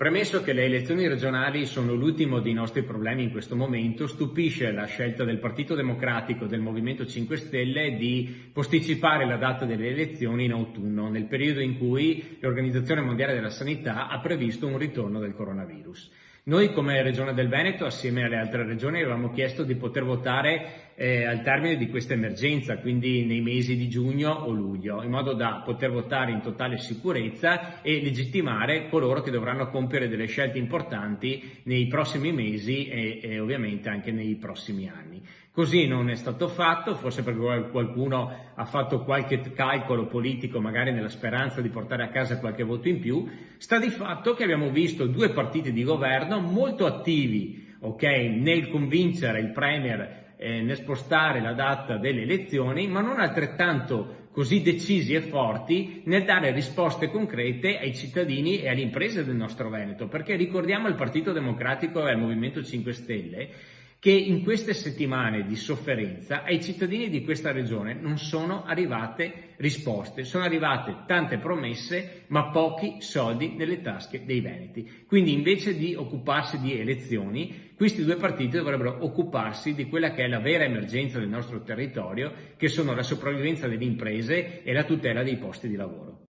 Premesso che le elezioni regionali sono l'ultimo dei nostri problemi in questo momento, stupisce la scelta del Partito Democratico e del Movimento 5 Stelle di posticipare la data delle elezioni in autunno, nel periodo in cui l'Organizzazione Mondiale della Sanità ha previsto un ritorno del coronavirus. Noi come Regione del Veneto, assieme alle altre regioni, avevamo chiesto di poter votare al termine di questa emergenza, quindi nei mesi di giugno o luglio, in modo da poter votare in totale sicurezza e legittimare coloro che dovranno compiere delle scelte importanti nei prossimi mesi e ovviamente anche nei prossimi anni. Così non è stato fatto, forse perché qualcuno ha fatto qualche calcolo politico, magari nella speranza di portare a casa qualche voto in più. Sta di fatto che abbiamo visto due partiti di governo molto attivi, nel convincere il Premier nel spostare la data delle elezioni, ma non altrettanto così decisi e forti nel dare risposte concrete ai cittadini e alle imprese del nostro Veneto, perché ricordiamo al Partito Democratico e al Movimento 5 Stelle che in queste settimane di sofferenza ai cittadini di questa regione non sono arrivate risposte, sono arrivate tante promesse ma pochi soldi nelle tasche dei veneti. Quindi invece di occuparsi di elezioni, questi due partiti dovrebbero occuparsi di quella che è la vera emergenza del nostro territorio, che sono la sopravvivenza delle imprese e la tutela dei posti di lavoro.